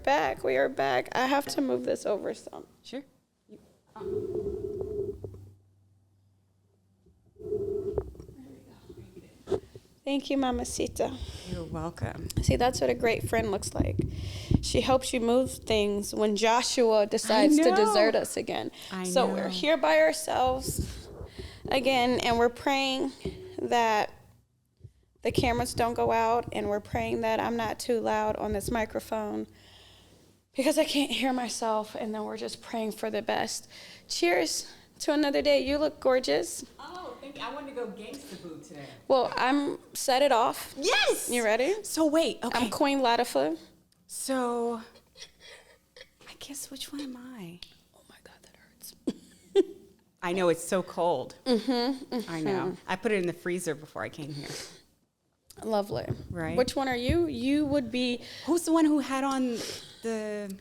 back. We are back. I have to move this over some. Sure. Thank you, Mamacita. You're welcome. See, that's what a great friend looks like. She helps you move things when Joshua decides to desert us again. So we're here by ourselves again, and we're praying that the cameras don't go out, and we're praying that I'm not too loud on this microphone because I can't hear myself, and then we're just praying for the best. Cheers to another day. You look gorgeous. Oh, thank you. I wanted to go gangsta boo today. Well, I'm set it off. Yes. You ready? So wait. Okay. I'm Queen Latifa. So, I guess which one am I? Oh my God, that hurts. I know it's so cold. I know. I put it in the freezer before I came here. Lovely. Right. Which one are you? You would be Who's the one who had on the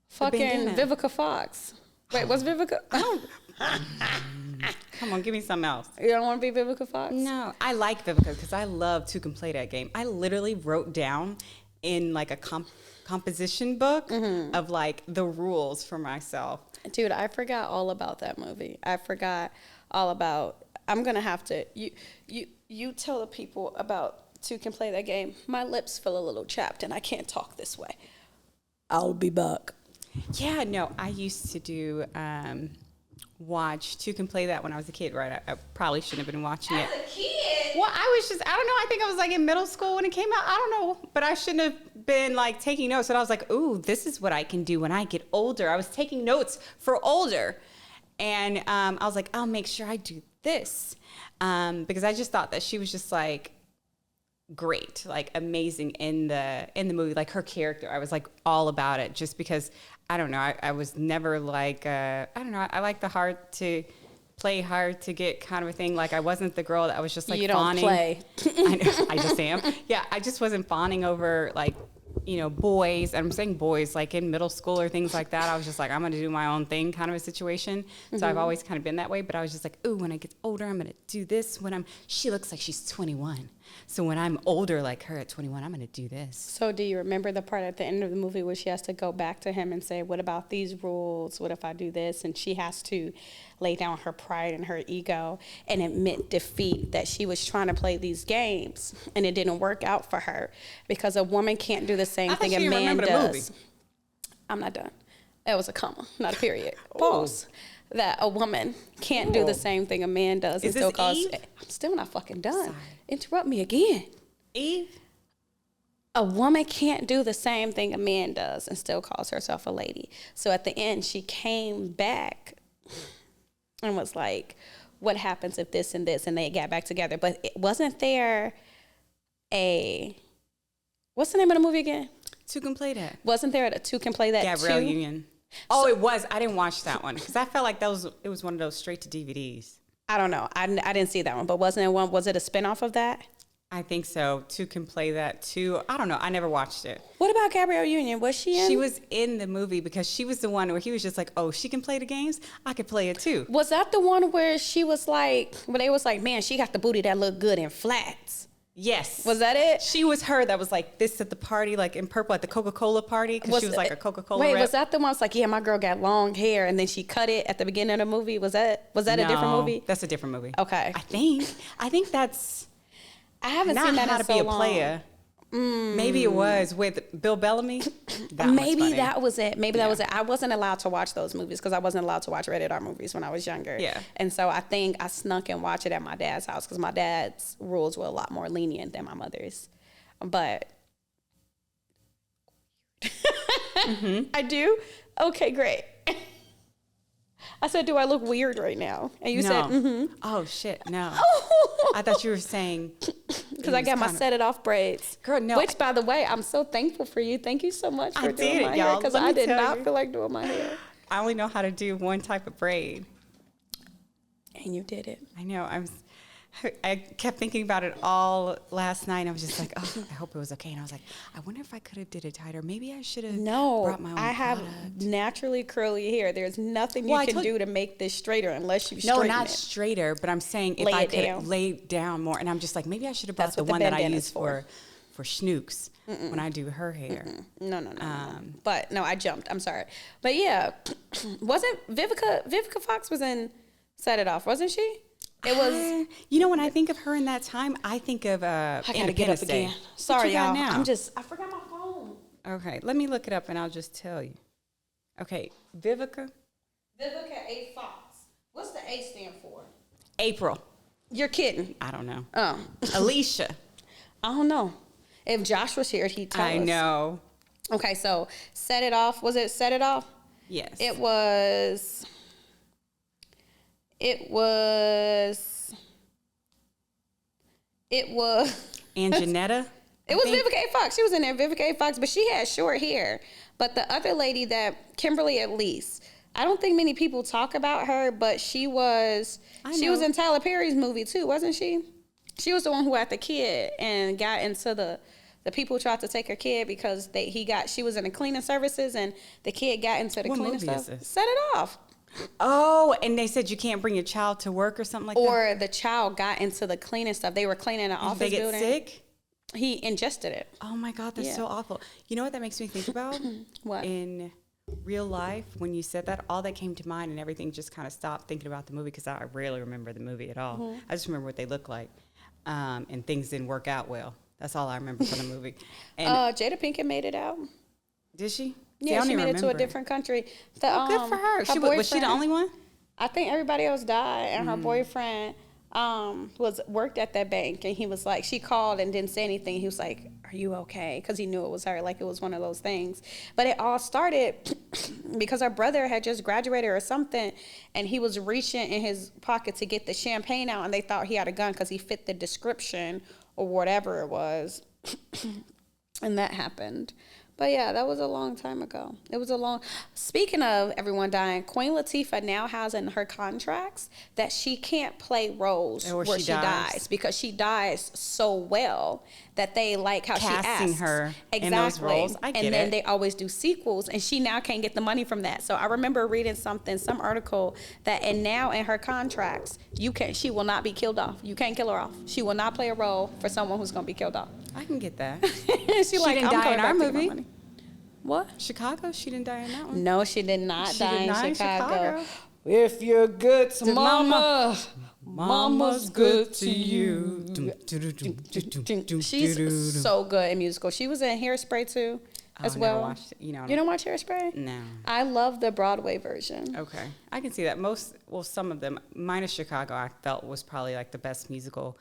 fucking bandana? Vivica Fox. Wait, what's Vivica? Come on, give me something else. You don't want to be Vivica Fox? No, I like Vivica because I love to play that game. I literally wrote down in like a composition book of like the rules for myself. Dude, I forgot all about that movie. I forgot all about. I'm gonna have to. You tell the people about Two Can Play That Game. My lips feel a little chapped and I can't talk this way. I'll be back. Yeah, no, I used to do watch Two Can Play That when I was a kid, right? I probably shouldn't have been watching it. As a kid? Well, I don't know. I think I was like in middle school when it came out. I don't know, but I shouldn't have been like taking notes. And I was like, ooh, this is what I can do when I get older. I was taking notes for older. And I was like, I'll make sure I do this. Because I just thought that she was just like great, like amazing in the movie, like her character. I was like all about it just because, I don't know, I was never like, I don't know, I like the hard to play hard to get kind of a thing. Like I wasn't the girl that was just like fawning. You don't play. I know, I just am. Yeah, I just wasn't fawning over like, you know, boys. And I'm saying boys like in middle school or things like that. I was just like, I'm going to do my own thing kind of a situation. So I've always kind of been that way. But I was just like, ooh, when I get older, I'm going to do this. She looks like she's 21. So when I'm older like her at 21, I'm going to do this. So do you remember the part at the end of the movie where she has to go back to him and say, what about these rules? What if I do this? And she has to lay down her pride and her ego and admit defeat, that she was trying to play these games and it didn't work out for her because a woman can't do the same thing a man does. I'm not done. That was a comma, not a period. Pause. That a woman can't do the same thing a man does. Is this Eve? I'm still not fucking done. Sorry. Interrupt me again. Eve? A woman can't do the same thing a man does and still calls herself a lady. So at the end, she came back and was like, what happens if this and this? And they got back together. But wasn't there what's the name of the movie again? Two Can Play That. Wasn't there a Two Can Play That Gabrielle too? Union. Oh, it was. I didn't watch that one because I felt like it was one of those straight to DVDs. I don't know. I didn't see that one. But wasn't it one? Was it a spinoff of that? I think so. Two Can Play That too. I don't know. I never watched it. What about Gabrielle Union? Was she in? She was in the movie because she was the one where he was just like, oh, she can play the games? I could play it too. Was that the one where she was like, where they was like, man, she got the booty that look good in flats? Yes. Was that it? She was her that was like this at the party, like in purple at the Coca-Cola party because she was like a Coca-Cola Wait, rep. was that the one? It's like, yeah, my girl got long hair, and then she cut it at the beginning of the movie. Was that a different movie? That's a different movie. Okay. I think that's I haven't not seen that How in to Be a Player. Maybe it was with Bill Bellamy. Maybe that was it. Maybe that was it. I wasn't allowed to watch those movies because I wasn't allowed to watch rated R movies when I was younger. Yeah. And so I think I snuck and watched it at my dad's house because my dad's rules were a lot more lenient than my mother's. But I do? Okay, great. I said, do I look weird right now? And you said, Oh, shit, no. I thought you were saying. Because I got my set it off braids. Girl, no. Which, by the way, I'm so thankful for you. Thank you so much for doing my hair. Because I did not feel like doing my hair. I only know how to do one type of braid. And you did it. I know. I kept thinking about it all last night. I was just like, oh, I hope it was okay. And I was like, I wonder if I could have did it tighter. Maybe I should have brought my own I have product. naturally curly hair. There's nothing you can do to make this straighter unless you straighten it. No, not straighter, but I'm saying if I could lay it down more. And I'm just like, maybe I should have brought the one that I use for for Snooks when I do her hair. No. But no, I jumped. I'm sorry. But yeah, wasn't Vivica Fox was in Set It Off, wasn't she? It was. You know, when I think of her in that time, I think of I gotta get up again. Sorry, y'all. Now? I forgot my phone. Okay, let me look it up and I'll just tell you. Okay, Vivica A. Fox. What's the A stand for? April. You're kidding. I don't know. Oh. Alicia. I don't know. If Josh was here, he'd tell us. I know. Okay, so Set It Off. Was it Set It Off? Yes. It was. And Janetta? It was Vivica A. Fox. She was in there, Vivica A. Fox, but she had short hair. But the other lady Kimberly at least, I don't think many people talk about her, but she was in Tyler Perry's movie too, wasn't she? She was the one who had the kid and got into the people tried to take her kid because she was in the cleaning services and the kid got into the cleaning stuff. Set It Off. Oh, and they said you can't bring your child to work or something like that? Or the child got into the cleaning stuff. They were cleaning an office building. Did they get sick? He ingested it. Oh my God, that's so awful. You know what that makes me think about? What? In real life, when you said that, all that came to mind and everything just kind of stopped thinking about the movie because I rarely remember the movie at all. I just remember what they looked like. And things didn't work out well. That's all I remember from the movie. And Jada Pinkett made it out. Did she? Yeah, she made it to a different country. Good for her. Was she the only one? I think everybody else died, and her boyfriend worked at that bank, and he was like, she called and didn't say anything. He was like, "Are you okay?" Because he knew it was her, like it was one of those things. But it all started because her brother had just graduated or something, and he was reaching in his pocket to get the champagne out, and they thought he had a gun because he fit the description or whatever it was, and that happened. But yeah, that was a long time ago. Speaking of everyone dying, Queen Latifah now has in her contracts that she can't play roles where she dies because she dies so well that they like how she asks her in those roles. I get it. And then they always do sequels, and she now can't get the money from that. So I remember reading some article that, and now in her contracts, she will not be killed off. You can't kill her off. She will not play a role for someone who's going to be killed off. I can get that. she like, didn't die in our movie. What? Chicago? She didn't die in that one. No, she did not die in Chicago. If you're good to mama, mama's good to you. She's so good in musicals. She was in Hairspray too, as well. Never watched it. You don't watch Hairspray? No. I love the Broadway version. Okay, I can see that. Some of them, minus Chicago, I felt was probably like the best musical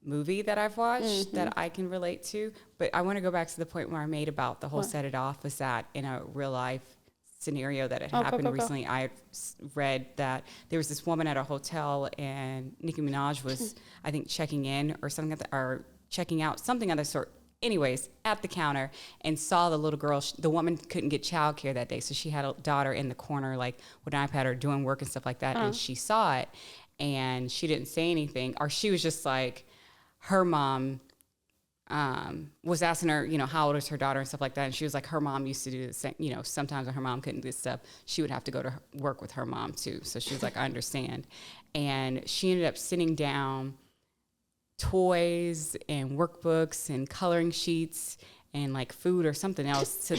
movie that I've watched that I can relate to. But I want to go back to the point where I made about the whole Set It Off was that in a real life scenario that had happened recently, I read that there was this woman at a hotel and Nicki Minaj was, I think, checking in or something or checking out, something of the sort. Anyways, at the counter and saw the little girl. The woman couldn't get childcare that day, so she had a daughter in the corner, like with an iPad or doing work and stuff like that. And she saw it, and she didn't say anything, or she was just like, her mom was asking her, how old is her daughter and stuff like that. And she was like, her mom used to do the same, sometimes when her mom couldn't do stuff, she would have to go to work with her mom too. So she was like, I understand. And she ended up sitting down toys and workbooks and coloring sheets and like food or something else to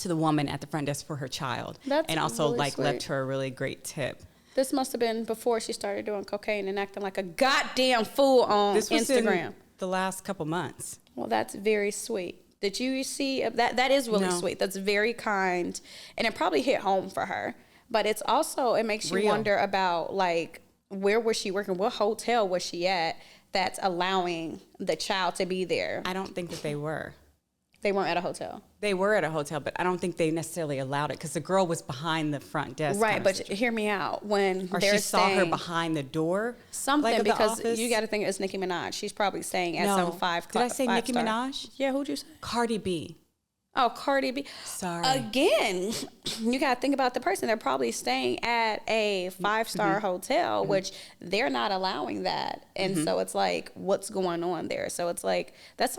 the woman at the front desk for her child. That's and also really sweet. left her a really great tip. This must have been before she started doing cocaine and acting like a goddamn fool on this was Instagram. In the last couple months. Well, that's very sweet. Did you see that? That is really sweet. That's very kind, and it probably hit home for her. But it's also, it makes you wonder about like, where was she working? What hotel was she at that's allowing the child to be there? I don't think that they were. They weren't at a hotel. They were at a hotel, but I don't think they necessarily allowed it because the girl was behind the front desk. Right, but hear me out. When she saw her behind the door, something like because you got to think it's Nicki Minaj. She's probably staying at some five. Did I say Nicki Minaj? Yeah, who'd you say? Cardi B. Oh, Cardi B. Sorry. Again, you got to think about the person. They're probably staying at a 5-star hotel, which they're not allowing that. And so it's like, what's going on there? So it's like, that's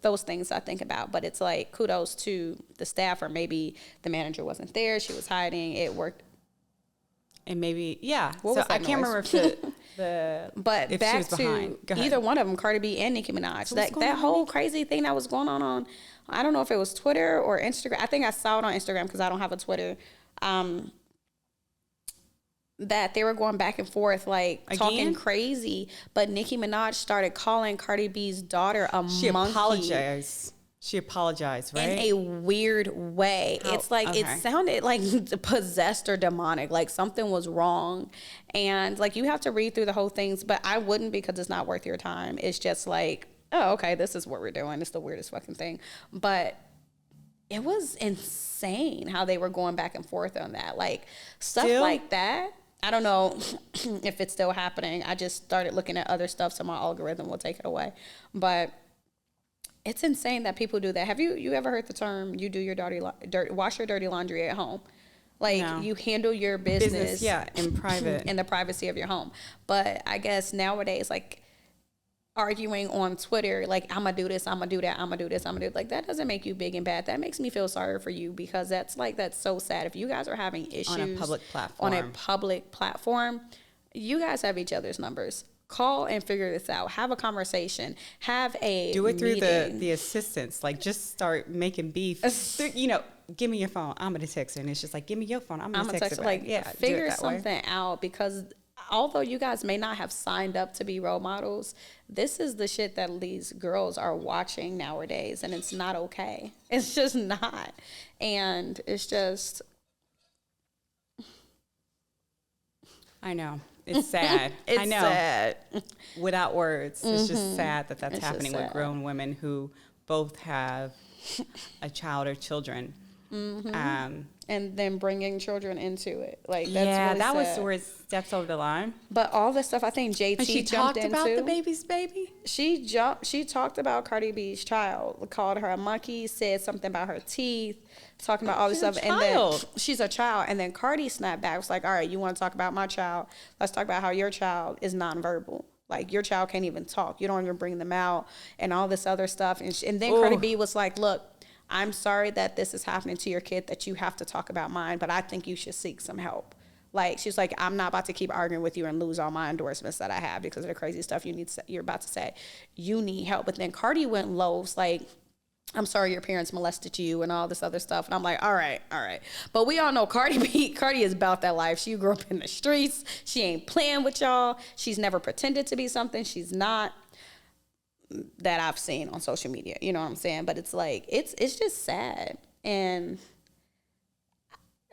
those things I think about. But it's like, kudos to the staff, or maybe the manager wasn't there. She was hiding. It worked. And maybe, yeah. What was that I can't noise? remember if But if back she was to behind. either one of them, Cardi B and Nicki Minaj. So that whole crazy thing that was going on, I don't know if it was Twitter or Instagram. I think I saw it on Instagram because I don't have a Twitter. That they were going back and forth, like talking crazy. But Nicki Minaj started calling Cardi B's daughter a monkey. She apologized, right? In a weird way. It's like, it sounded like possessed or demonic, like something was wrong. And like, you have to read through the whole things, but I wouldn't, because it's not worth your time. It's just like, oh, okay, this is what we're doing. It's the weirdest fucking thing. But it was insane how they were going back and forth on that. Like, stuff like that. I don't know if it's still happening. I just started looking at other stuff, so my algorithm will take it away. But it's insane that people do that. Have you ever heard the term, you do your wash your dirty laundry at home? Like, you handle your business in private. In the privacy of your home. But I guess nowadays, like, arguing on Twitter, like, I'm going to do this, I'm going to do that, I'm going to do this, I'm going to do it. Like, that doesn't make you big and bad. That makes me feel sorry for you, because that's so sad. If you guys are having issues on a public platform, you guys have each other's numbers. Call and figure this out. Have a conversation. Have a do it through meeting. the assistants. Like, just start making beef. Give me your phone. I'm gonna text her, and it's just like, give me your phone. I'm gonna text her. Like, figure something out, because although you guys may not have signed up to be role models, this is the shit that these girls are watching nowadays, and it's not okay. It's just not, and it's just. I know. It's sad. I know. Sad. Without words. It's just sad that that's happening with grown women who both have a child or children. And then bringing children into it. Like, that's really that was sad. where it steps over the line. But all this stuff, I think JT and she jumped talked into. about the baby's baby? She talked about Cardi B's child, called her a monkey, said something about her teeth, talking about all this stuff. And then she's a child. And then Cardi snapped back, was like, all right, you want to talk about my child? Let's talk about how your child is nonverbal. Like, your child can't even talk. You don't even bring them out and all this other stuff. And then Cardi B was like, look, I'm sorry that this is happening to your kid, that you have to talk about mine, but I think you should seek some help. Like, she's like, I'm not about to keep arguing with you and lose all my endorsements that I have because of the crazy stuff you're about to say. You need help. But then Cardi went low. It's like, I'm sorry your parents molested you and all this other stuff. And I'm like, all right. But we all know Cardi is about that life. She grew up in the streets. She ain't playing with y'all. She's never pretended to be something she's not, that I've seen on social media. You know what I'm saying? But it's like, it's just sad. And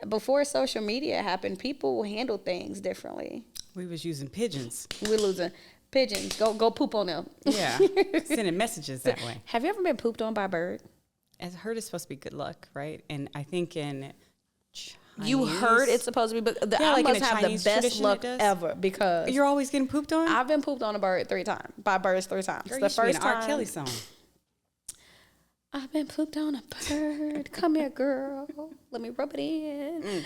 before social media happened, people handled things differently. We was using pigeons. We're losing pigeons. Go poop on them. Yeah. Sending messages that way. Have you ever been pooped on by a bird? As I heard, it's supposed to be good luck, right? And I think in Chinese, you heard it's supposed to be, but I must have the best luck ever, because you're always getting pooped on. I've been pooped on by birds 3 times. Girl, the first time, R. Kelly song. I've been pooped on a bird. Come here, girl. Let me rub it in.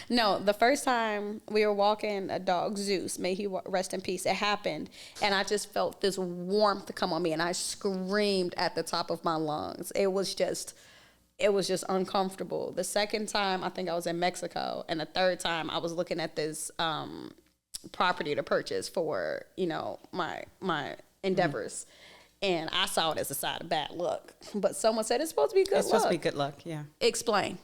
No, the first time we were walking a dog, Zeus, may he rest in peace, it happened. And I just felt this warmth come on me, and I screamed at the top of my lungs. It was just uncomfortable. The second time, I think I was in Mexico. And the third time, I was looking at this property to purchase for, my endeavors. And I saw it as a sign of bad luck. But someone said it's supposed to be good luck. It's supposed to be good luck, yeah. Explain.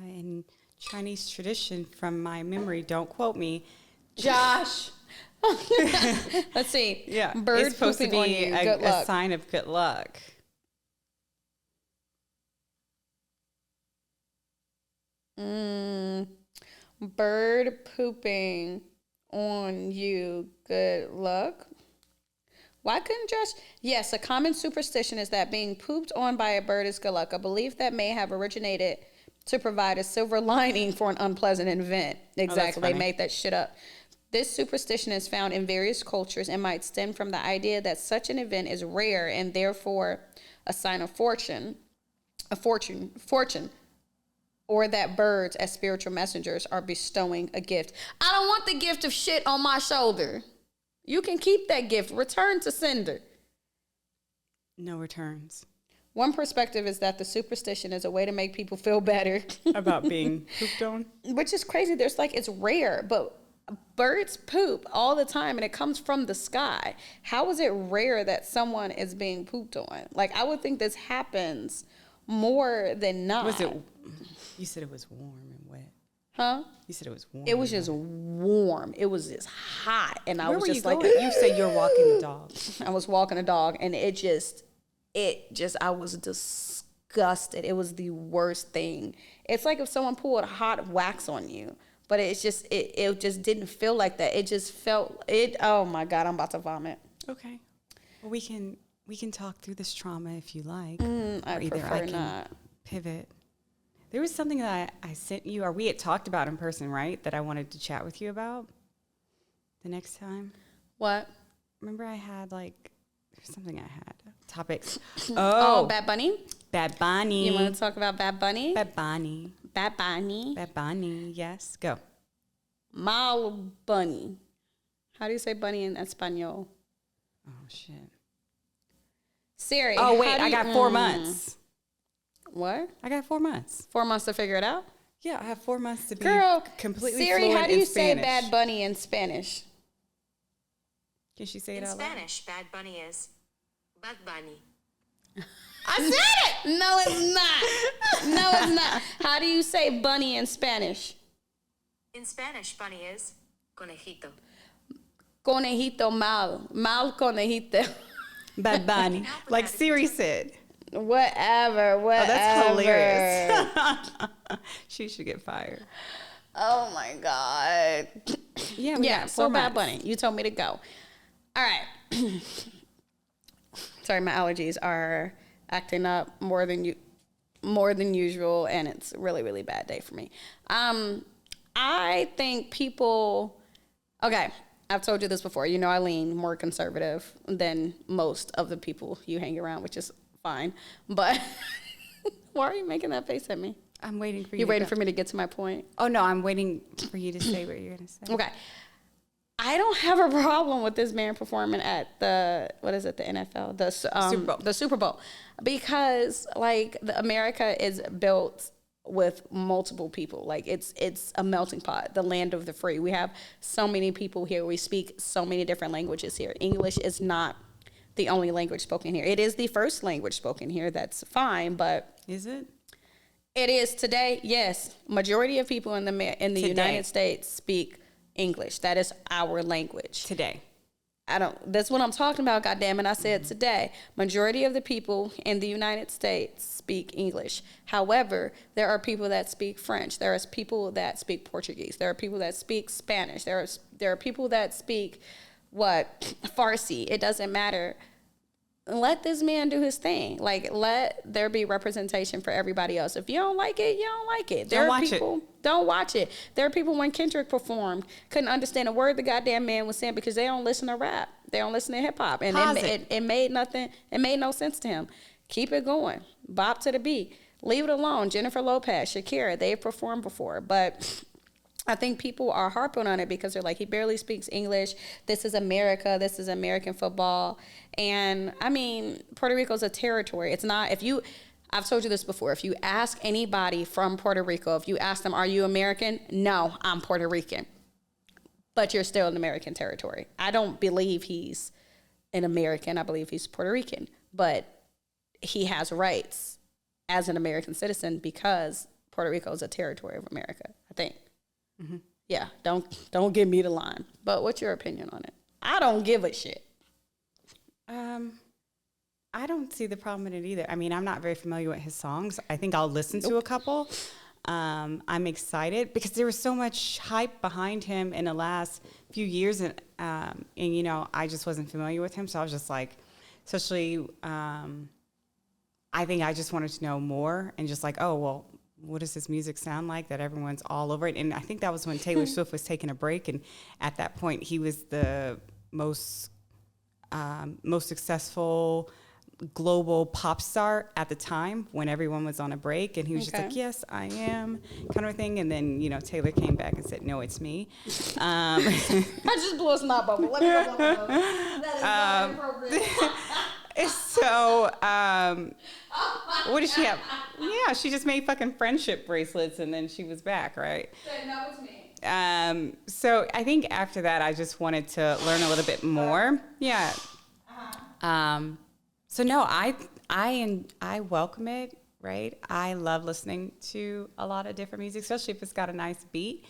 In Chinese tradition, from my memory, don't quote me. Josh. Let's see. Yeah. Bird it's supposed to be on you. Good luck. A sign of good luck. Bird pooping on you. Good luck. Why couldn't Josh? Yes, a common superstition is that being pooped on by a bird is good luck, a belief that may have originated to provide a silver lining for an unpleasant event. Exactly. They made that shit up. This superstition is found in various cultures and might stem from the idea that such an event is rare and therefore a sign of fortune, or that birds as spiritual messengers are bestowing a gift. I don't want the gift of shit on my shoulder. You can keep that gift. Return to sender. No returns. One perspective is that the superstition is a way to make people feel better about being pooped on, which is crazy. There's like, it's rare, but birds poop all the time and it comes from the sky. How is it rare that someone is being pooped on? Like, I would think this happens more than not. Was it? You said it was warm and wet. Huh? You said it was warm. It was just warm. It was just hot, and I was just like, you said you're walking the dog. I was walking a dog, and it just, I was disgusted. It was the worst thing. It's like if someone poured hot wax on you, but it's just, it just didn't feel like that. It just felt it. Oh my God, I'm about to vomit. Okay, well we can talk through this trauma if you like. I prefer not. Pivot. There was something that I sent you, or we had talked about in person, right? That I wanted to chat with you about the next time. What? Remember I had there's something I had. Topics. Oh, Bad Bunny? Bad Bunny. You want to talk about Bad Bunny? Bad Bunny. Bad Bunny. Bad Bunny, yes. Go. Mal Bunny. How do you say bunny in Espanol? Oh, shit. Siri. Oh, wait, I got 4 months. What? I got 4 months. 4 months to figure it out? Yeah, I have 4 months to be completely Siri, fluent how do you in say Spanish. Bad Bunny in Spanish? Can she say it In out loud? Spanish, Bad Bunny is Bad Bunny. I said it! No, it's not. No, it's not. How do you say bunny in Spanish? In Spanish, bunny is conejito. Conejito mal. Mal conejito. Bad Bunny. Like Siri said. Whatever. Oh, that's hilarious. She should get fired. Oh my God. Yeah, So Bad Bunny. You told me to go. All right. Sorry, my allergies are acting up more than usual, and it's a really, really bad day for me. I think people. Okay, I've told you this before. You know, I lean more conservative than most of the people you hang around, which is fine. But why are you making that face at me? I'm waiting for you. You're waiting for me to get to my point? Oh, no, I'm waiting for you to say what you're going to say. Okay. I don't have a problem with this man performing at the NFL, Super Bowl. The Super Bowl, because America is built with multiple people. Like it's a melting pot, the land of the free. We have so many people here. We speak so many different languages here. English is not the only language spoken here. It is the first language spoken here. That's fine, but is it? It is today. Yes, majority of people in the United States speak English. That is our language. Today. That's what I'm talking about, goddammit. I said today. Majority of the people in the United States speak English. However, there are people that speak French. There are people that speak Portuguese. There are people that speak Spanish. There are people that speak Farsi. It doesn't matter. Let this man do his thing. Let there be representation for everybody else. If you don't like it, you don't like it. Don't watch it. There are people when Kendrick performed couldn't understand a word the goddamn man was saying because they don't listen to rap. They don't listen to hip hop. And it made nothing. It made no sense to him. Keep it going. Bop to the beat. Leave it alone. Jennifer Lopez, Shakira, they've performed before. But I think people are harping on it because they're like, he barely speaks English. This is America. This is American football. And I mean, Puerto Rico's a territory. It's not, I've told you this before. If you ask anybody from Puerto Rico, if you ask them, are you American? No, I'm Puerto Rican. But you're still in American territory. I don't believe he's an American. I believe he's Puerto Rican. But he has rights as an American citizen because Puerto Rico is a territory of America, I think. Mm-hmm. Yeah, don't give me the line. But what's your opinion on it? I don't give a shit. I don't see the problem in it either. I mean, I'm not very familiar with his songs. I think I'll listen to a couple. I'm excited because there was so much hype behind him in the last few years, and you know, I just wasn't familiar with him, so I was just like, especially, I think I just wanted to know more and just like, oh well, what does this music sound like that everyone's all over it? And I think that was when Taylor Swift was taking a break, and at that point he was the most successful global pop star at the time when everyone was on a break, and he was just like, yes, I am, kind of a thing. And then, you know, Taylor came back and said, no, it's me. I just blew a snot bubble. Let me go. That is not appropriate. So, what did she have? Yeah, she just made fucking friendship bracelets and then she was back, right? That was me. So I think after that, I just wanted to learn a little bit more. Yeah. So no, I welcome it, right? I love listening to a lot of different music, especially if it's got a nice beat.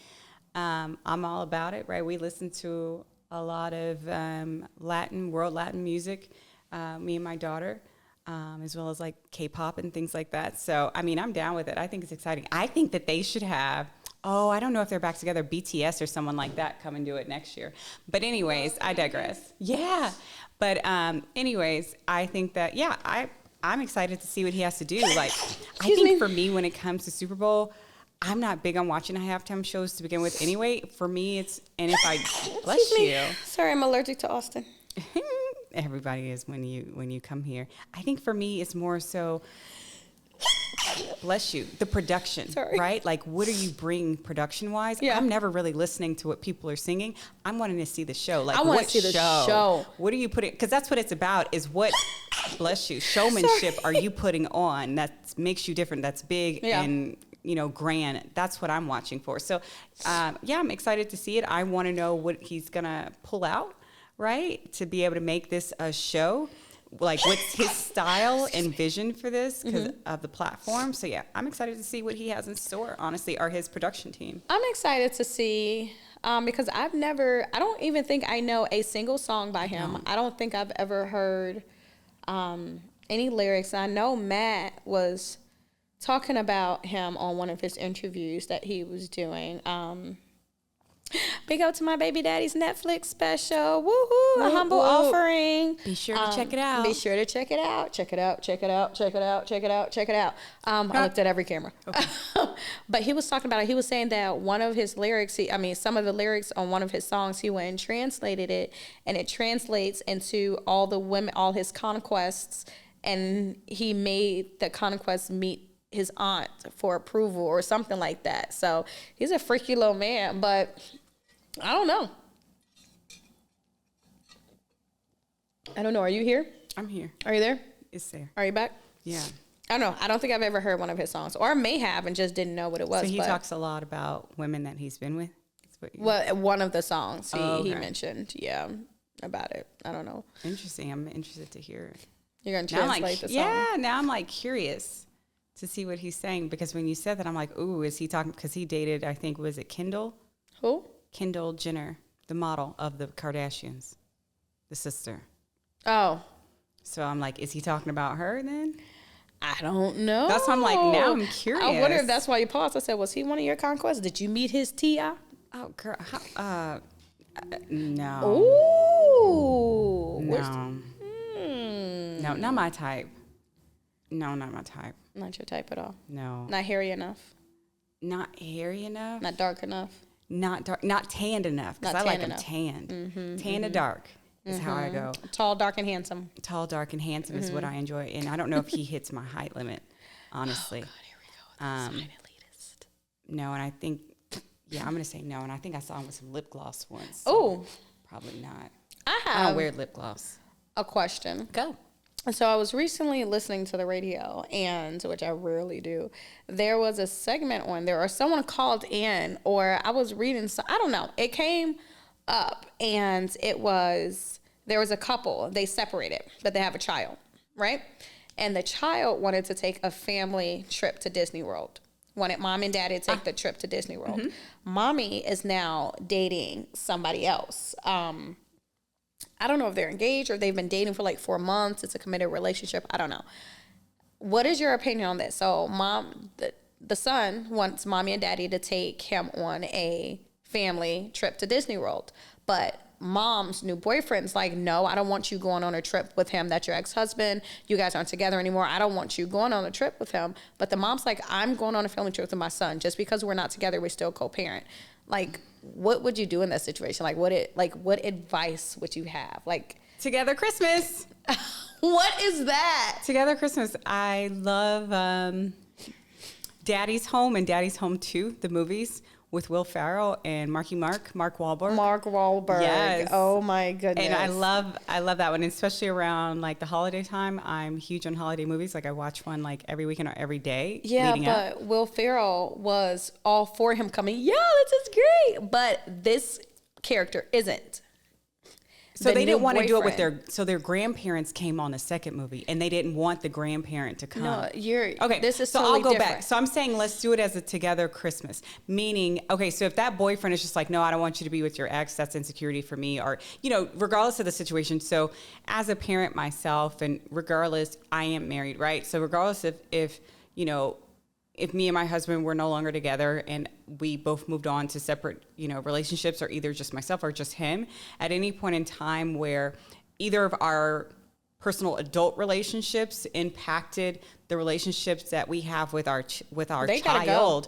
I'm all about it, right? We listen to a lot of world Latin music, me and my daughter, as well as like K-pop and things like that. So, I mean, I'm down with it. I think it's exciting. I think that they should have, I don't know if they're back together, BTS or someone like that come and do it next year. But anyways, I digress. Yeah. But anyways, I think that, I'm excited to see what he has to do. Like, I think for me, when it comes to Super Bowl, I'm not big on watching halftime shows to begin with anyway. For me, bless you. Sorry, I'm allergic to Austin. Everybody is when you come here. I think for me, it's more so, bless you, the production, right? Like, what are you bringing production-wise? Yeah. I'm never really listening to what people are singing. I'm wanting to see the show. Like, I want to see the show. What are you putting? Because that's what it's about, is what, bless you, showmanship are you putting on that makes you different, that's big and, grand. That's what I'm watching for. So, I'm excited to see it. I want to know what he's going to pull out, right? To be able to make this a show. Like, what's his style and vision for this because of the platform. So, I'm excited to see what he has in store, honestly, or his production team. I'm excited to see because I don't even think I know a single song by him. I don't think I've ever heard any lyrics. I know Matt was talking about him on one of his interviews that he was doing. Big up to my baby daddy's Netflix special. Woohoo! A humble offering. Be sure to check it out. Be sure to check it out. Check it out. Check it out. Check it out. Check it out. Check it out. I looked at every camera. Okay. But he was talking about it. He was saying that one of his lyrics, some of the lyrics on one of his songs, he went and translated it, and it translates into all the women, all his conquests, and he made the conquests meet his aunt for approval or something like that. So he's a freaky little man, but I don't know. I don't know. Are you here? I'm here. Are you there? It's there. Are you back? Yeah. I don't know. I don't think I've ever heard one of his songs, or may have and just didn't know what it was. So he talks a lot about women that he's been with? Well, one of the songs he mentioned, about it. I don't know. Interesting. I'm interested to hear it. You're going to translate the song? Yeah, now I'm like curious to see what he's saying, because when you said that, I'm like, ooh, is he talking, because he dated, I think, was it Kendall? Who? Kendall Jenner, the model of the Kardashians, the sister. Oh. So I'm like, is he talking about her then? I don't know. That's why I'm like, now I'm curious. I wonder if that's why you paused. I said, was he one of your conquests? Did you meet his T.I.? Oh, girl. No. Ooh. No. No, not my type. No, not my type. Not your type at all? No. Not hairy enough? Not hairy enough? Not dark enough? Not dark, not tanned enough, because I like them tanned. Tan to dark is how I go. Tall, dark, and handsome. Tall, dark, and handsome is what I enjoy. And I don't know if he hits my height limit, honestly. Oh, God, here we go. Elitist. No, and I think, I'm going to say no. And I think I saw him with some lip gloss once. So probably not. I don't wear lip gloss. A question. Go. So I was recently listening to the radio, and which I rarely do. There was a segment on there, or someone called in, or I was reading. So I don't know. It came up, and there was a couple. They separated, but they have a child, right? And the child wanted to take a family trip to Disney World. Wanted mom and daddy to take the trip to Disney World. Mommy is now dating somebody else. I don't know if they're engaged or they've been dating for like 4 months. It's a committed relationship. I don't know. What is your opinion on this? So the son wants mommy and daddy to take him on a family trip to Disney World. But mom's new boyfriend's like, no, I don't want you going on a trip with him. That's your ex-husband. You guys aren't together anymore. I don't want you going on a trip with him. But the mom's like, I'm going on a family trip with my son. Just because we're not together, we're still co-parent. Like, what would you do in that situation? What advice would you have? Like, Together Christmas. What is that? Together Christmas. I love Daddy's Home and Daddy's Home 2, the movies, with Will Ferrell and Mark Wahlberg. Mark Wahlberg. Yes. Oh my goodness. And I love that one, especially around like the holiday time. I'm huge on holiday movies. Like I watch one like every weekend or every day. Yeah, but up. Will Ferrell was all for him coming. Yeah, this is great. But this character isn't. So they didn't want to do it with their grandparents came on the second movie, and they didn't want the grandparent to come. No, okay. This is so totally I'll go different. back. So I'm saying let's do it as a together Christmas. Meaning, okay, so if that boyfriend is just like, no, I don't want you to be with your ex, that's insecurity for me, or regardless of the situation. So as a parent myself, and regardless, I am married, right? So regardless if me and my husband were no longer together and we both moved on to separate, relationships, or either just myself or just him, at any point in time where either of our personal adult relationships impacted the relationships that we have with our child,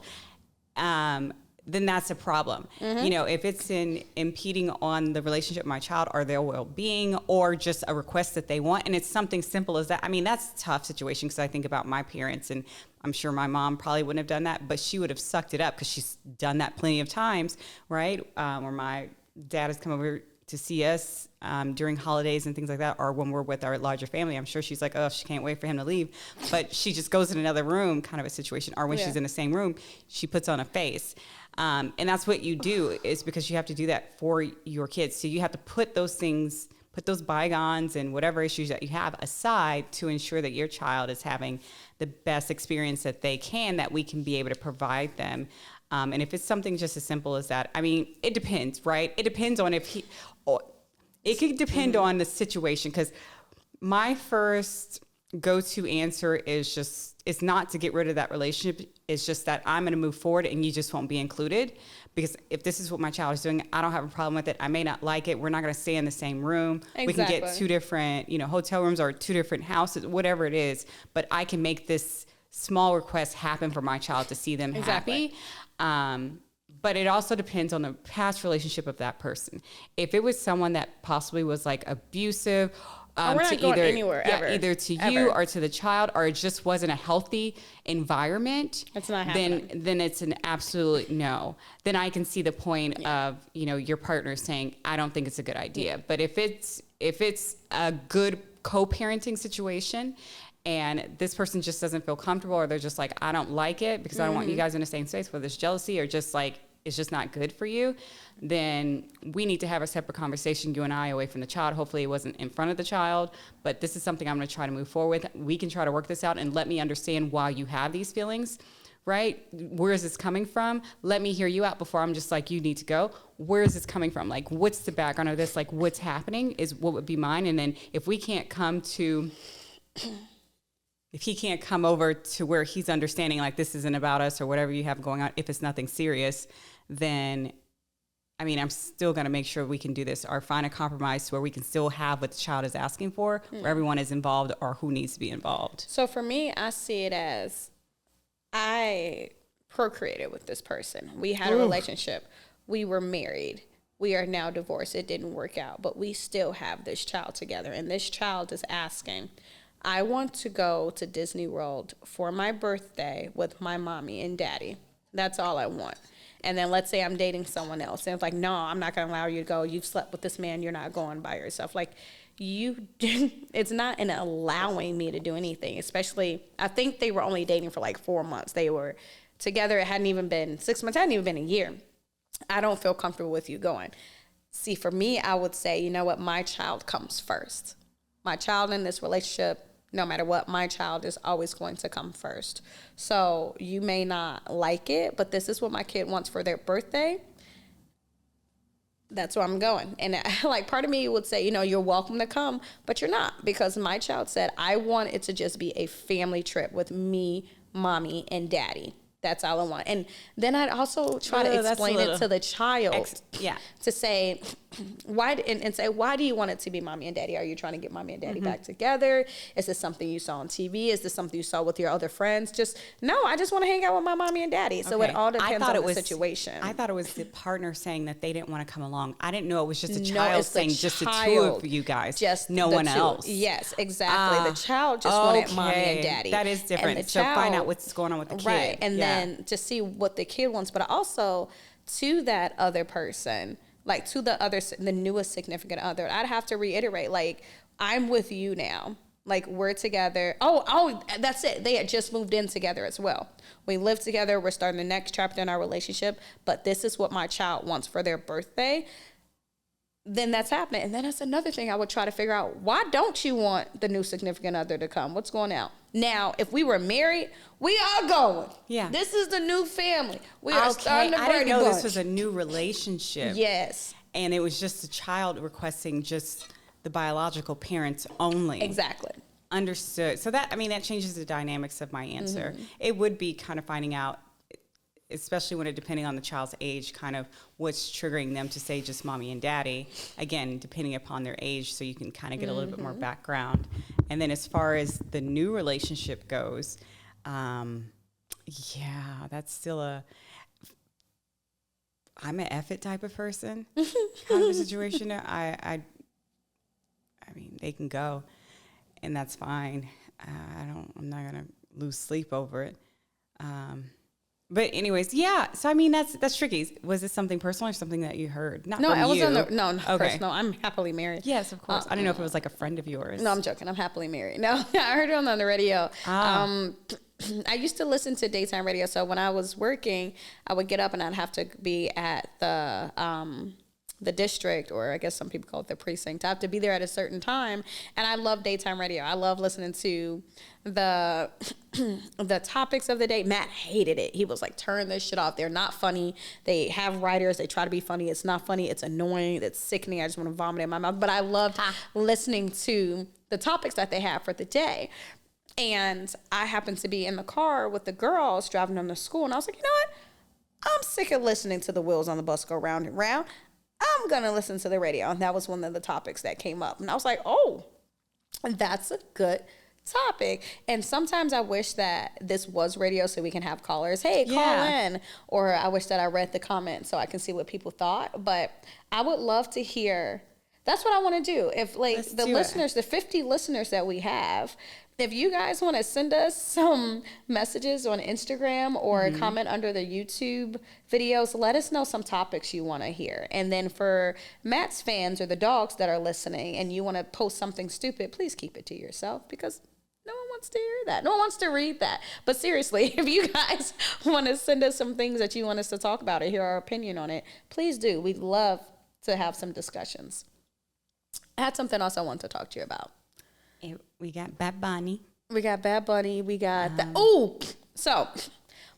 then that's a problem. Mm-hmm. If it's impeding on the relationship of my child or their well-being, or just a request that they want, and it's something simple as that. I mean, that's a tough situation, because I think about my parents, and I'm sure my mom probably wouldn't have done that, but she would have sucked it up, because she's done that plenty of times, right? Where my dad has come over to see us during holidays and things like that, or when we're with our larger family. I'm sure she's like, oh, she can't wait for him to leave, but she just goes in another room, kind of a situation. Or when she's in the same room, she puts on a face. And that's what you do, is because you have to do that for your kids. So you have to put those things, put those bygones and whatever issues that you have aside, to ensure that your child is having the best experience that they can, that we can be able to provide them. And if it's something just as simple as that, I mean, it depends, right? It depends on it could depend on the situation, because my first go-to answer is it's not to get rid of that relationship. It's just that I'm going to move forward and you just won't be included, because if this is what my child is doing, I don't have a problem with it. I may not like it. We're not going to stay in the same room. Exactly. We can get two different, hotel rooms, or two different houses, whatever it is, but I can make this small request happen for my child to see them happy. But it also depends on the past relationship of that person. If it was someone that possibly was like abusive, we're not going anywhere ever. Either to you or to the child, or it just wasn't a healthy environment, it's not happening. Then it's an absolute no. Then I can see the point of your partner saying, I don't think it's a good idea. But if it's a good co-parenting situation, and this person just doesn't feel comfortable, or they're just like, I don't like it because I don't want you guys in the same space, whether there's jealousy or just like, it's just not good for you, then we need to have a separate conversation, you and I, away from the child. Hopefully it wasn't in front of the child, but this is something I'm going to try to move forward with. We can try to work this out, and let me understand why you have these feelings, right? Where is this coming from? Let me hear you out before I'm just like, you need to go. Where is this coming from? Like, what's the background of this? Like, what's happening is what would be mine. And then if we can't come to... if he can't come over to where he's understanding, like, this isn't about us or whatever you have going on, if it's nothing serious, then, I mean, I'm still going to make sure we can do this, or find a compromise where we can still have what the child is asking for, where everyone is involved, or who needs to be involved. So for me, I see it as, I procreated with this person. We had a relationship. We were married. We are now divorced. It didn't work out, but we still have this child together. And this child is asking, I want to go to Disney World for my birthday with my mommy and daddy. That's all I want. And then let's say I'm dating someone else, and it's like, no, I'm not going to allow you to go. You've slept with this man. You're not going by yourself. Like, it's not in allowing me to do anything, especially, I think they were only dating for like 4 months. They were together. It hadn't even been 6 months. It hadn't even been a year. I don't feel comfortable with you going. See, for me, I would say, you know what? My child comes first. My child in this relationship, no matter what, my child is always going to come first. So you may not like it, but this is what my kid wants for their birthday. That's where I'm going. And like, part of me would say, you're welcome to come, but you're not, because my child said, I want it to just be a family trip with me, mommy, and daddy. That's all I want. And then I'd also try to explain it to the child. To say, why do you want it to be mommy and daddy? Are you trying to get mommy and daddy back together? Is this something you saw on TV? Is this something you saw with your other friends? I just want to hang out with my mommy and daddy. So it all depends on the situation. I thought it was the partner saying that they didn't want to come along. I didn't know it was just a child saying just the two of you guys, just no one else. Yes, exactly. The child just wanted mommy and daddy. That is different. So find out what's going on with the kid. Right. And then to see what the kid wants. But also to that other person, like to the newest significant other, I'd have to reiterate, like, I'm with you now. Like, we're together. Oh, that's it. They had just moved in together as well. We live together. We're starting the next chapter in our relationship. But this is what my child wants for their birthday. Then that's happening. And then that's another thing I would try to figure out. Why don't you want the new significant other to come? What's going on? Now, if we were married, we are going. Yeah. This is the new family. We are starting the I Brady didn't know bunch. this was a new relationship. Yes. And it was just a child requesting just the biological parents only. Exactly. Understood. So that changes the dynamics of my answer. Mm-hmm. It would be kind of finding out, especially when depending on the child's age, kind of what's triggering them to say just mommy and daddy. Again, depending upon their age, so you can kind of get a little bit more background. And then as far as the new relationship goes, that's still I'm an F it type of person. Kind of a situation. I mean, they can go, and that's fine. I'm not gonna lose sleep over it. But anyways, yeah. So I mean, that's tricky. Was this something personal or something that you heard? Not from you. Not personal. I'm happily married. Yes, of course. I don't know if it was like a friend of yours. No, I'm joking. I'm happily married. No, I heard it on the radio. I used to listen to daytime radio. So when I was working, I would get up and I'd have to be at the district, or I guess some people call it the precinct. I have to be there at a certain time, and I love daytime radio. I love listening to the topics of the day. Matt hated it. He was like, turn this shit off. They're not funny. They have writers. They try to be funny. It's not funny. It's annoying. It's sickening. I just want to vomit in my mouth. But I loved listening to the topics that they have for the day. And I happened to be in the car with the girls driving them to school, and I was like, you know what? I'm sick of listening to the wheels on the bus go round and round. I'm going to listen to the radio. And that was one of the topics that came up. And I was like, oh, that's a good topic. And sometimes I wish that this was radio so we can have callers. Hey, call in. Or I wish that I read the comments so I can see what people thought. But I would love to hear. That's what I want to do. If like the listeners, the 50 listeners that we have, if you guys want to send us some messages on Instagram or comment under the YouTube videos, let us know some topics you want to hear. And then for Matt's fans or the dogs that are listening and you want to post something stupid, please keep it to yourself, because no one wants to hear that. No one wants to read that. But seriously, if you guys want to send us some things that you want us to talk about or hear our opinion on it, please do. We'd love to have some discussions. I had something else I want to talk to you about. We got Bad Bunny. We got so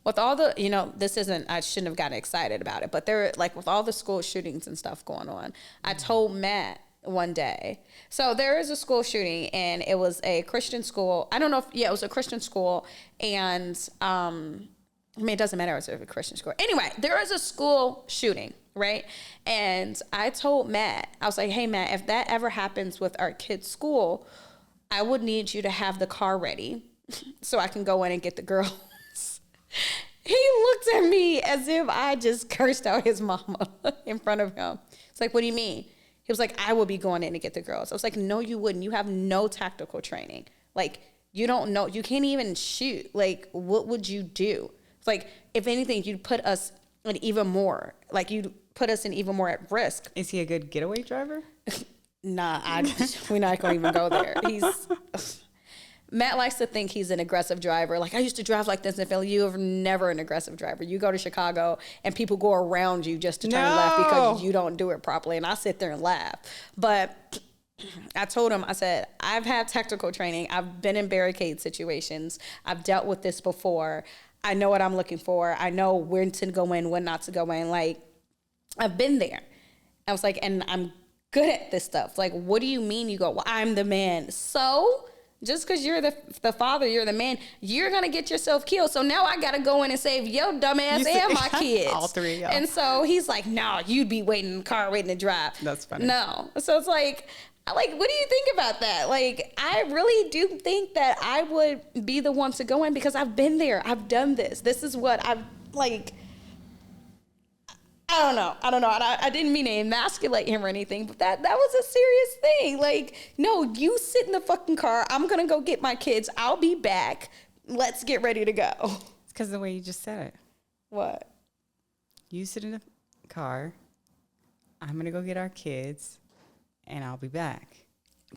with all the, this isn't, I shouldn't have gotten excited about it, but there, like with all the school shootings and stuff going on, I told Matt one day, so there is a school shooting and it was a Christian school. I don't know if, it was a Christian school, and it doesn't matter if it's a Christian school. Anyway, there is a school shooting, right? And I told Matt, I was like, hey, Matt, if that ever happens with our kids' school, I would need you to have the car ready so I can go in and get the girls. He looked at me as if I just cursed out his mama in front of him. It's like, what do you mean? He was like, I will be going in to get the girls. I was like, no, you wouldn't. You have no tactical training. Like, you don't know. You can't even shoot. Like, what would you do? It's like, if anything, you'd put us in even more. Like, you'd put us in even more at risk. Is he a good getaway driver? Nah, we're not going to even go there. Matt likes to think he's an aggressive driver. Like, I used to drive like this in Philly. You are never an aggressive driver. You go to Chicago and people go around you just to turn left because you don't do it properly. And I sit there and laugh. But I told him, I said, I've had tactical training. I've been in barricade situations. I've dealt with this before. I know what I'm looking for. I know when to go in, when not to go in. Like, I've been there. I was like, and I'm good at this stuff. Like, what do you mean? You go, well, I'm the man. So just because you're the father, you're the man, you're going to get yourself killed. So now I got to go in and save your dumb ass and my kids. All three of y'all. And so he's like, no, you'd be waiting in the car, waiting to drive. That's funny. No. So it's like, what do you think about that? Like, I really do think that I would be the one to go in because I've been there. I've done this. This is what I've, like, I don't know. I didn't mean to emasculate him or anything, but that was a serious thing. Like, no, you sit in the fucking car. I'm going to go get my kids. I'll be back. Let's get ready to go. It's because of the way you just said it. What? You sit in the car. I'm going to go get our kids, and I'll be back.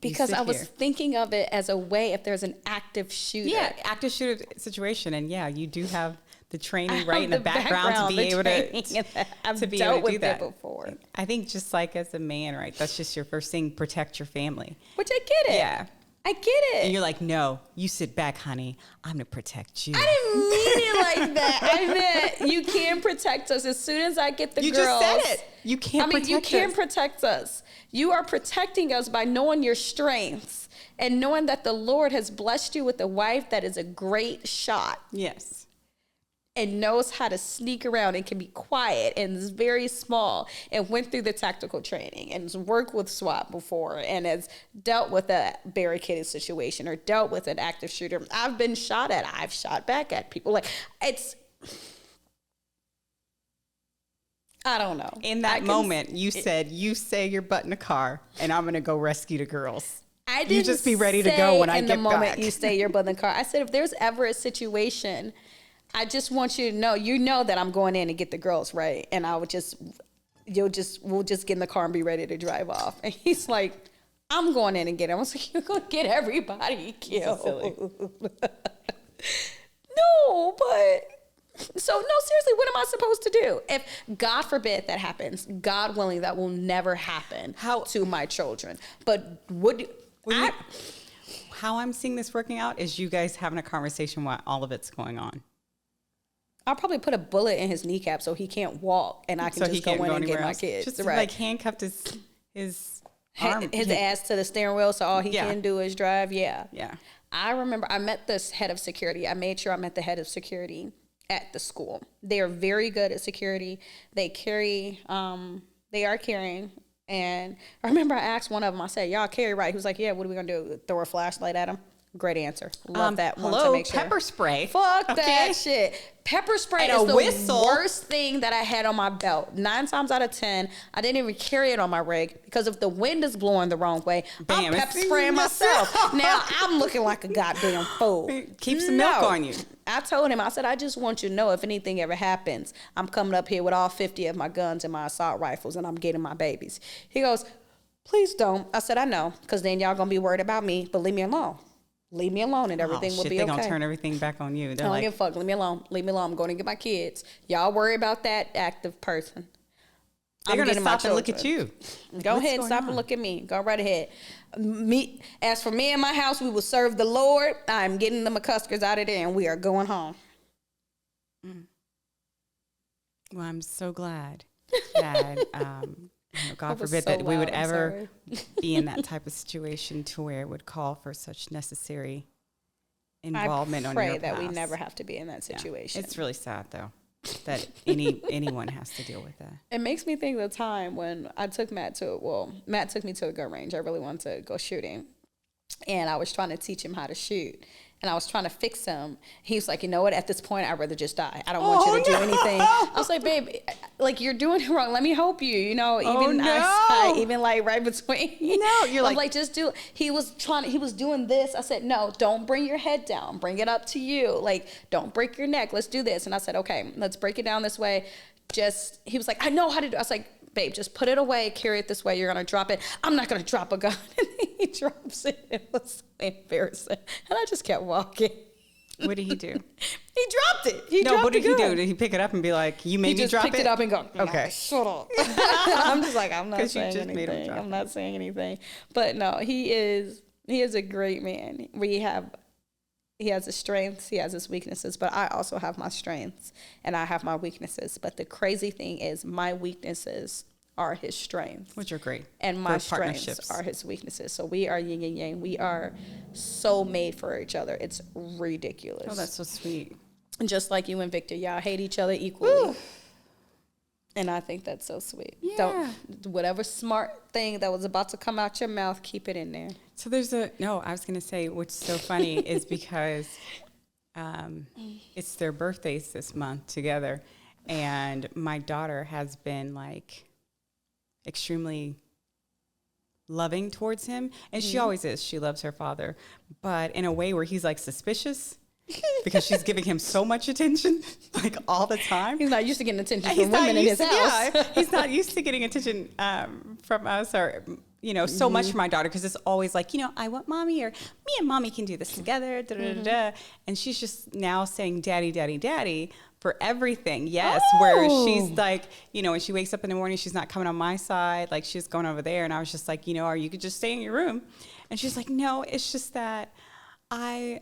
Because I was thinking of it as a way if there's an active shooter. Yeah, active shooter situation. And yeah, you do have the training right in the background to be able to dealt with that before. I think just like as a man, right? That's just your first thing, protect your family. Which I get it. Yeah. I get it. And you're like, no, you sit back, honey. I'm going to protect you. I didn't mean it like that. I meant you can protect us as soon as I get the girls. You just said it. You can't protect us. You can protect us. You are protecting us by knowing your strengths and knowing that the Lord has blessed you with a wife that is a great shot. Yes. And knows how to sneak around and can be quiet and is very small and went through the tactical training and has worked with SWAT before and has dealt with a barricaded situation or dealt with an active shooter. I've been shot at. I've shot back at people. Like, it's, I don't know. In that moment, you said, you say your butt in the car and I'm going to go rescue the girls. I didn't you just be ready to go when I get back. In the moment you say your butt in the car. I said, if there's ever a situation, I just want you to know, that I'm going in and get the girls, right? And we'll just get in the car and be ready to drive off. And he's like, I'm going in and get him. I was like, you're going to get everybody killed. No, seriously, what am I supposed to do? If God forbid that happens, God willing, that will never happen to my children. But how I'm seeing this working out is you guys having a conversation while all of it's going on. I'll probably put a bullet in his kneecap so he can't walk, and I can just go in and get my kids. Just like handcuffed his arm, his ass to the steering wheel, so all he can do is drive. Yeah. Yeah. I remember I met this head of security. I made sure I met the head of security at the school. They are very good at security. They are carrying. And I remember I asked one of them, I said, y'all carry right? He was like, yeah, what are we going to do? Throw a flashlight at him? Great answer. Love that one. Hello, to make sure. pepper spray. Fuck that shit. Pepper spray is the worst thing that I had on my belt. 9 times out of 10, I didn't even carry it on my rig because if the wind is blowing the wrong way, I'm pepper spraying myself. Now I'm looking like a goddamn fool. Keep some milk on you. I told him, I said, I just want you to know if anything ever happens, I'm coming up here with all 50 of my guns and my assault rifles and I'm getting my babies. He goes, please don't. I said, I know, because then y'all going to be worried about me, but leave me alone. Leave me alone and everything will be okay. They're going to turn everything back on you. I don't give a fuck. Leave me alone. Leave me alone. I'm going to get my kids. Y'all worry about that active person. They're going to stop and look at you. Go ahead and stop and look at me. Go right ahead. As for me and my house, we will serve the Lord. I'm getting the McCuskers out of there and we are going home. Well, I'm so glad that God forbid that we would ever be in that type of situation to where it would call for such necessary involvement on your behalf. I pray that we never have to be in that situation. Yeah. It's really sad, though, that anyone has to deal with that. It makes me think of the time when I took Matt took me to a gun range. I really wanted to go shooting. And I was trying to teach him how to shoot. And I was trying to fix him. He was like, you know what? At this point, I'd rather just die. I don't want you to do anything. I was like, babe, like, you're doing it wrong. Let me help you. You know, even like right between. No, you're like, just do. He was doing this. I said, no, don't bring your head down. Bring it up to you. Like, don't break your neck. Let's do this. And I said, okay, let's break it down this way. He was like, I know how to do it. I was like, babe, just put it away, carry it this way. You're going to drop it. I'm not going to drop a gun. And he drops it. It was so embarrassing. And I just kept walking. What did he do? He dropped it. What did he do? Did he pick it up and be like, you made me drop it? He just picked it up and go, okay. Shut up. I'm just like, I'm not saying anything. I'm not saying anything. But no, he is a great man. He has his strengths, he has his weaknesses, but I also have my strengths and I have my weaknesses. But the crazy thing is my weaknesses are his strengths. Which are great. And my strengths are his weaknesses. So we are yin and yang. We are so made for each other. It's ridiculous. Oh, that's so sweet. And just like you and Victor, y'all hate each other equally. Ooh. And I think that's so sweet. Yeah. Whatever smart thing that was about to come out your mouth, keep it in there. So I was going to say, what's so funny is because it's their birthdays this month together. And my daughter has been like extremely loving towards him. And she always is. She loves her father. But in a way where he's like suspicious. because she's giving him so much attention, like all the time. He's not used to getting attention from women in his house. Yeah, he's not used to getting attention from us or, so much from my daughter, because it's always like, I want mommy, or me and mommy can do this together. Da, da, da, da. And she's just now saying daddy, daddy, daddy for everything. Yes. Oh. Where she's like, when she wakes up in the morning, she's not coming on my side. Like she's going over there. And I was just like, or you could just stay in your room. And she's like, no, it's just that I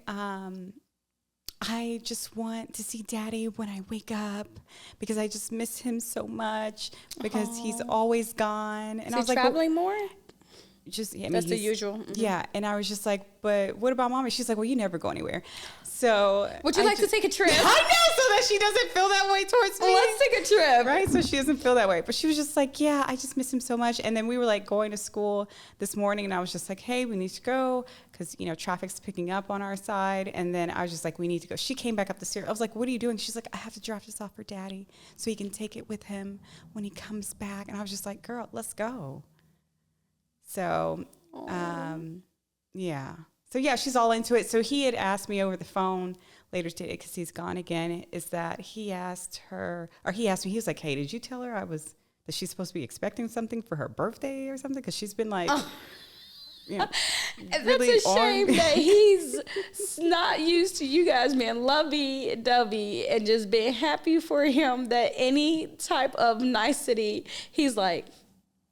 just want to see daddy when I wake up because I just miss him so much because he's always gone. And I was like, traveling more? That's the usual. Mm-hmm. Yeah. And I was just like, but what about mommy? She's like, well, you never go anywhere. So would you like to take a trip? I know, so that she doesn't feel that way towards me. Well, let's take a trip. Right? So she doesn't feel that way. But she was just like, yeah, I just miss him so much. And then we were like going to school this morning and I was just like, hey, we need to go because, traffic's picking up on our side. And then I was just like, we need to go. She came back up the stairs. I was like, what are you doing? She's like, I have to drop this off for daddy so he can take it with him when he comes back. And I was just like, girl, let's go. So, yeah. So, yeah, she's all into it. So he had asked me over the phone later today, because he's gone again, is that he asked me, he was like, hey, did you tell her that she's supposed to be expecting something for her birthday or something? Because she's been like, really that's a shame that he's not used to you guys being lovey-dovey and just being happy for him, that any type of nicety, he's like,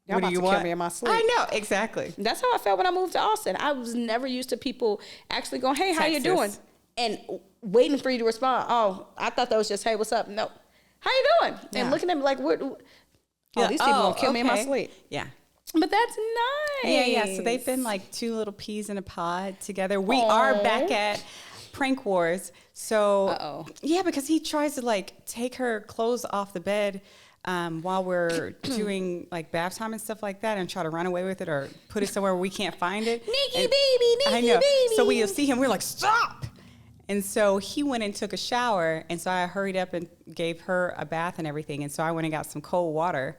y'all about to kill me in my sleep. I know, exactly. That's how I felt when I moved to Austin. I was never used to people actually going, hey, how you doing? And waiting for you to respond. Oh, I thought that was just, hey, what's up? No. How you doing? Yeah. And looking at me like, what? These people going to kill me in my sleep. Yeah. But that's nice. Yeah. So they've been like two little peas in a pod together. We are back at Prank Wars. So, yeah, because he tries to like take her clothes off the bed while we're doing like bath time and stuff like that, and try to run away with it or put it somewhere where we can't find it. Nikki baby. So we'll see him. We're like, stop. And so he went and took a shower. And so I hurried up and gave her a bath and everything. And so I went and got some cold water.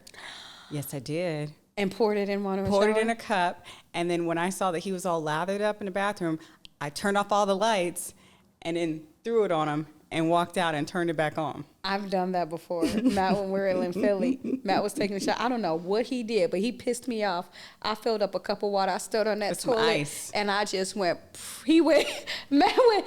Yes, I did. And poured it in one of Poured it in a cup. And then when I saw that he was all lathered up in the bathroom, I turned off all the lights and then threw it on him and walked out and turned it back on. I've done that before. Matt, when we were in Philly, Matt was taking a shower. I don't know what he did, but he pissed me off. I filled up a cup of water. I stood on that toilet, and I just went. Matt went.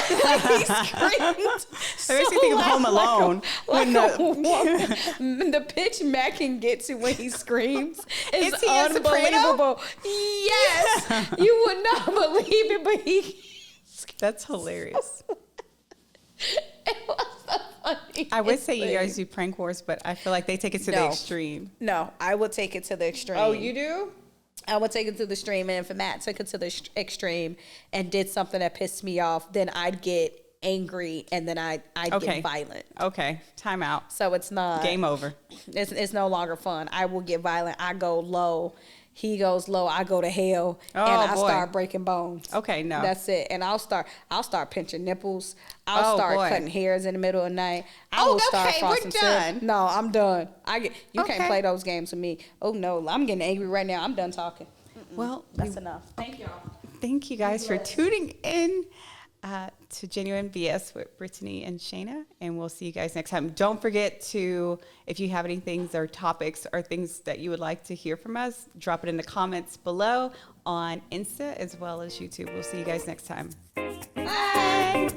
He screamed. So makes me think of Home Alone. The pitch Matt can get to when he screams is unbelievable. Yes, you would not believe it, but he. That's hilarious. It was so funny. I would say you guys do prank wars, but I feel like they take it to the extreme. No, I would take it to the extreme. Oh, you do? I would take it to the extreme, and if Matt took it to the extreme and did something that pissed me off, then I'd get angry, and then I'd get violent. Okay, time out. So it's not game over. It's no longer fun. I will get violent. I go low. He goes low. I go to hell, and I start breaking bones. Okay, no, that's it. And I'll start pinching nipples. I'll start cutting hairs in the middle of the night. I will start frosting syrup. No, I'm done. You can't play those games with me. Oh no, I'm getting angry right now. I'm done talking. Well, that's enough. Thank y'all. Thank you guys for tuning in to Genuine B.S. with Brittany and Shayna, and we'll see you guys next time. Don't forget to, if you have any things or topics or things that you would like to hear from us, drop it in the comments below on Insta as well as YouTube. We'll see you guys next time. Bye.